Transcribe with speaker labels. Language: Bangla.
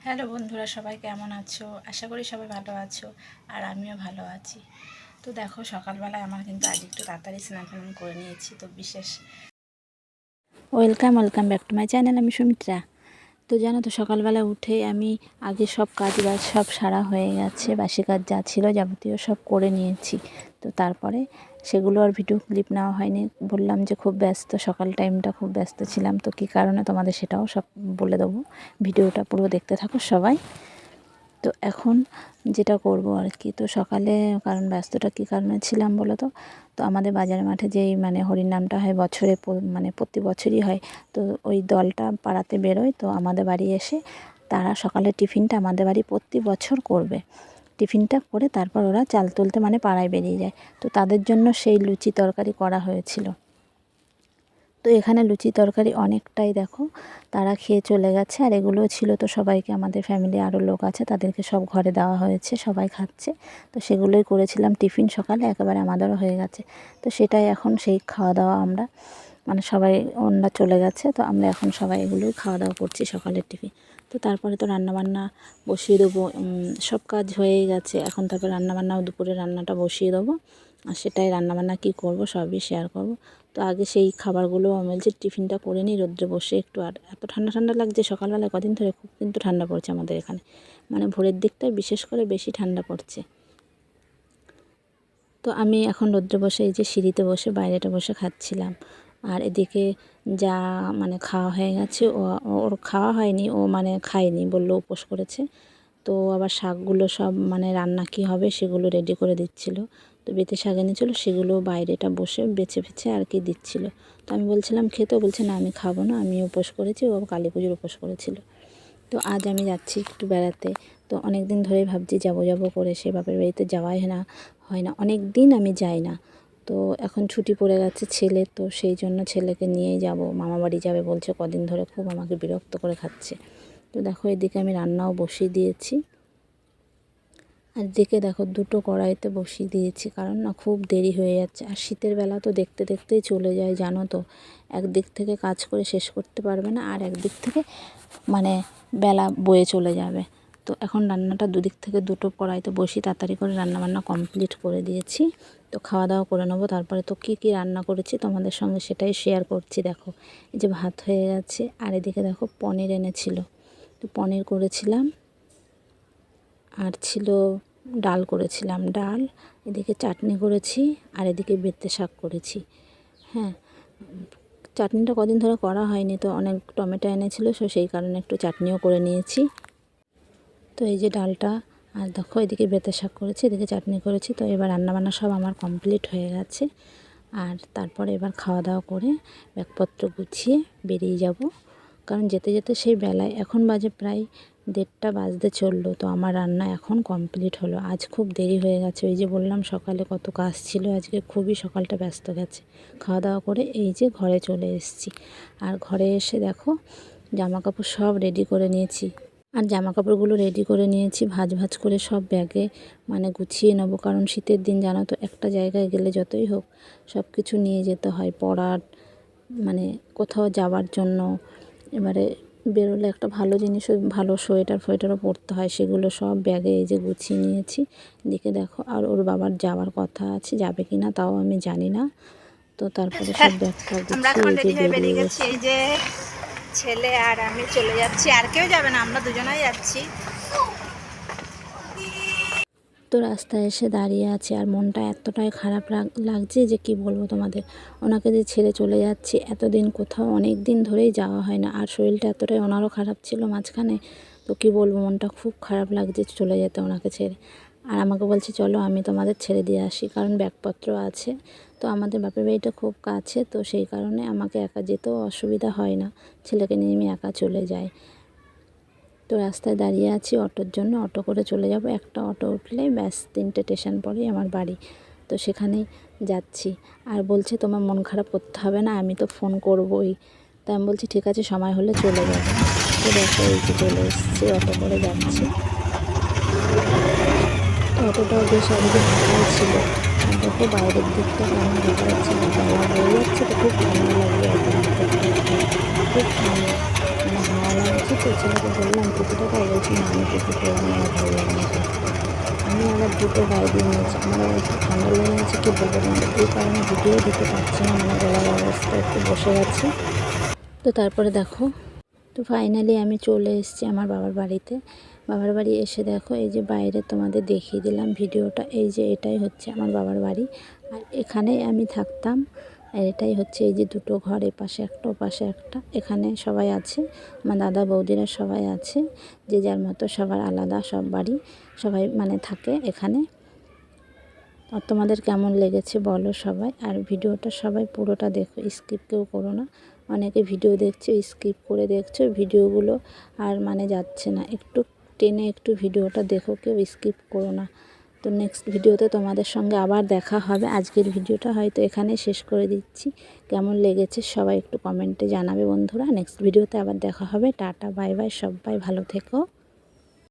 Speaker 1: হ্যালো বন্ধুরা, সবাই কেমন আছো? আশা করি সবাই ভালো আছো, আর আমিও ভালো আছি। তো দেখো, সকালবেলায় আমার কিন্তু আজ একটু তাড়াতাড়ি স্নান টান করে নিয়েছি। তো বিশেষ welcome back to my channel. আমি সুমিত্রা। তো জানো তো, সকালবেলা উঠে আমি আগে সব কাজ বাজ সব সারা হয়ে গেছে, বাসি কাজ যা ছিল যাবতীয় সব করে নিয়েছি। তো তারপরে সেগুলো আর ভিডিও ক্লিপ নেওয়া হয়নি, বললাম যে খুব ব্যস্ত, সকাল টাইমটা খুব ব্যস্ত ছিলাম। তো কী কারণে তোমাদের সেটাও সব বলে দেবো, ভিডিওটা পুরো দেখতে থাকো সবাই। তো এখন যেটা করব আর কি, তো সকালে কারণ ব্যস্তটা কী কারণে ছিলাম বলো তো। তো আমাদের বাজার মাঠে যেই হরিনামটা হয় বছরে, প্রতি বছরই হয়। তো ওই দলটা পাড়াতে বেরোয়, তো আমাদের বাড়ি এসে তারা সকালে টিফিনটা আমাদের বাড়ি প্রতি বছর করবে। টিফিনটা করে তারপর ওরা চাল তুলতে পাড়ায় বেরিয়ে যায়। তো তাদের জন্য সেই লুচি তরকারি করা হয়েছিল। তো এখানে লুচি তরকারি অনেকটাই দেখো তারা খেয়ে চলে গেছে, আর এগুলো ছিল তো সবাইকে, আমাদের ফ্যামিলি আরও লোক আছে তাদেরকে সব ঘরে দেওয়া হয়েছে, সবাই খাচ্ছে। তো সেগুলোই করেছিলাম টিফিন সকালে, একেবারে আমাদেরও হয়ে গেছে। তো সেটাই এখন সেই খাওয়া দাওয়া আমরা সবাই ওনারা চলে গেছে, তো আমরা এখন সবাই এগুলোই খাওয়া দাওয়া করছি সকালের টিফিন। তো তারপরে তো রান্নাবান্না বসিয়ে দেবো, সব কাজ হয়েই গেছে। এখন তারপর রান্নাবান্নাও, দুপুরে রান্নাটা বসিয়ে দেবো, আর সেটাই রান্নাবান্না কী করব সবই শেয়ার করব। তো আগে সেই খাবারগুলো আমি বলছি টিফিনটা করে নিই রোদ্রে বসে একটু। আর এত ঠান্ডা ঠান্ডা লাগছে সকালবেলায়, কদিন ধরে খুব কিন্তু ঠান্ডা পড়ছে আমাদের এখানে, ভোরের দিকটায় বিশেষ করে বেশি ঠান্ডা পড়ছে। তো আমি এখন রোদ্রে বসে এই যে সিঁড়িতে বসে বাইরেটা বসে খাচ্ছিলাম। আর এদিকে যা খাওয়া হয়ে গেছে, ওর খাওয়া হয়নি, ও খায়নি, বললো উপোস করেছে। তো আবার শাকগুলো সব রান্না কী হবে সেগুলো রেডি করে দিচ্ছিল। তো বেতে শাক এনেছিলো, সেগুলো বাইরেটা বসে বেছে আর কি দিচ্ছিল। তো আমি বলছিলাম খেতে, বলছে না আমি খাবো না, আমি উপোস করেছি, ও কালী পুজোর উপোস করেছিল। তো আজ আমি যাচ্ছি একটু বেড়াতে। তো অনেক দিন ধরেই ভাবছি যাবো করে, সে বাপের বাড়িতে যাওয়াই হয় না, অনেক দিন আমি যাই না। তো এখন ছুটি পড়ে গেছে ছেলে, তো সেই জন্য ছেলেকে নিয়েই যাব, মামা বাড়ি যাবে বলছে কদিন ধরে, খুব আমাকে বিরক্ত করে খাচ্ছে। তো দেখো এদিকে আমি রান্নাও বসিয়ে দিয়েছি, আর এদিকে দেখো দুটো কড়াইতে বসিয়ে দিয়েছি, কারণ খুব দেরি হয়ে যাচ্ছে। আর শীতের বেলা তো দেখতে দেখতেই চলে যায় জানো তো, একদিক থেকে কাজ করে শেষ করতে পারবে না, আর একদিক থেকে বেলা বয়ে চলে যাবে। তো এখন রান্নাটা দুদিক থেকে দুটো কড়াইতে বসিয়ে তাড়াতাড়ি করে রান্নাবান্না কমপ্লিট করে দিয়েছি। তো খাওয়া দাওয়া করে নেবো। তারপরে তো কী রান্না করেছি তোমাদের সঙ্গে সেটাই শেয়ার করছি। দেখো এই যে ভাত হয়ে গেছে, আর এদিকে দেখো পনির এনেছিল, তো পনির করেছিলাম, আর ছিল ডাল করেছিলাম, ডাল, এদিকে চাটনি করেছি, আর এদিকে বেঁতে শাক করেছি। হ্যাঁ, চাটনিটা কদিন ধরে করা হয়নি, তো অনেক টমেটো এনেছিল, সেই কারণে একটু চাটনিও করে নিয়েছি। তো এই যে ডালটা, আর দেখো এদিকে বেঁতে শাক করেছি, এদিকে চাটনি করেছি। তো এবার রান্নাবান্না সব আমার কমপ্লিট হয়ে গেছে, আর তারপরে এবার খাওয়া দাওয়া করে ব্যাগপত্র গুছিয়ে বেরিয়ে যাব। কারণ যেতে যেতে সেই বেলায়, এখন বাজে প্রায় 1:30 বাজতে চললো। তো আমার রান্না এখন কমপ্লিট হলো, আজ খুব দেরি হয়ে গেছে। ওই যে বললাম সকালে কত কাজ ছিল, আজকে খুবই সকালটা ব্যস্ত গেছে। খাওয়া দাওয়া করে এই যে ঘরে চলে এসেছি, আর ঘরে এসে দেখো জামা কাপড় সব রেডি করে নিয়েছি। আর জামা কাপড়গুলো রেডি করে নিয়েছি, ভাঁজ করে সব ব্যাগে গুছিয়ে নেবো। কারণ শীতের দিন জানো তো, একটা জায়গায় গেলে যতই হোক সব কিছু নিয়ে যেতে হয়, পরার কোথাও যাওয়ার জন্য। এবারে বেরোলে একটা ভালো জিনিসও, ভালো সোয়েটারও পরতে হয়, সেগুলো সব ব্যাগে এই যে গুছিয়ে নিয়েছি। এদিকে দেখো, আর ওর বাবার যাওয়ার কথা আছে, যাবে কি না তাও আমি জানি না। তো তারপরে সব ব্যাগটা গুছিয়ে এই যে বেরিয়ে গেছি। এই যে ছেলে আর আমি চলে যাচ্ছি, আর কেউ যাবে না, আমরা দুজনেই যাচ্ছি। তো রাস্তায় এসে দাঁড়িয়ে আছে, আর মনটা এতটাই খারাপ লাগছে যে কি বলবো তোমাদের। ওনাকে যে ছেড়ে চলে যাচ্ছি, এতদিন কোথাও অনেক দিন ধরেই যাওয়া হয় না, আর শরীরটা এতটাই ওনারও খারাপ ছিল মাঝখানে। তো কি বলবো, মনটা খুব খারাপ লাগছে চলে যেতে ওনাকে ছেড়ে। আর আমাকে বলছে চলো আমি তোমাদের ছেড়ে দিয়ে আসি, কারণ ব্যাগপত্র আছে। তো আমাদের বাপের বাড়িটা খুব কাছে, তো সেই কারণে আমাকে একা যেতেও অসুবিধা হয় না, ছেলেকে নিয়ে আমি একা চলে যাই। তো রাস্তায় দাঁড়িয়ে আছি অটোর জন্য, অটো করে চলে যাব। একটা অটো উঠলেই ব্যাস 3টে স্টেশন পরেই আমার বাড়ি। তো সেখানেই যাচ্ছি। আর বলছে তোমার মন খারাপ করতে হবে না, আমি তো ফোন করবই। তা আমি বলছি ঠিক আছে, সময় হলে চলে যাবো। তো দেখো এই যে চলে এসেছি, অটো করে যাচ্ছি। তো অটোটাও বেশ একদিন ফাঁকাই ছিল, আর দেখো বাইরের দিকটা কেমন দেখা যাচ্ছে, বেলা হয়ে যাচ্ছে, তো খুব ঠান্ডা লাগবে অটোর ভিতরটা, খুব ঠান্ডা হাওয়া লাগছে, তো ছেলেকে বললাম টুপিটা তো বলছি না আমি টুপি পরবো না, আমার ভালো লাগে না পরতে। আমি আবার দুটো গায়ে দিয়ে নিয়েছি, আমার আবার একটু ঠান্ডা লেগে গেছে, কী বলবো তোমাদের, এই কারণে ভিডিও দিতে পারছি না, মানে গলার অবস্থা একটু বসে গেছে। তো তারপরে দেখো, তো ফাইনালি আমি চলে এসেছি আমার বাবার বাড়িতে। বাবার বাড়ি এসে দেখো এই যে বাইরে তোমাদের দেখিয়ে দিলাম ভিডিওটা, এই যে এটাই হচ্ছে আমার বাবার বাড়ি। আর এখানেই আমি থাকতাম। আর এটাই হচ্ছে এই যে দুটো ঘর, এপাশে একটা ওপাশে একটা, এখানে সবাই আছে, আমার দাদা বৌদিরা সবাই আছে, যে যার মতো সবার আলাদা সব বাড়ি, সবাই মানে থাকে এখানে। আর তোমাদের কেমন লেগেছে বলো সবাই, আর ভিডিওটা সবাই পুরোটা দেখো, স্কিপ কেউ করো না। অনেকে ভিডিও দেখছো স্কিপ করে দেখছো ভিডিওগুলো, আর মানে যাচ্ছে না, একটু টেনে একটু ভিডিওটা দেখো, কেউ স্কিপ করো না। তো নেক্সট ভিডিওতে তোমাদের সঙ্গে আবার দেখা হবে। আজকের ভিডিওটা হয়তো এখানে শেষ করে দিচ্ছি। কেমন লেগেছে সবাই একটু কমেন্টে জানাবে বন্ধুরা। নেক্সট ভিডিওতে আবার দেখা হবে। টাটা বাই বাই, সবাই ভালো থেকো।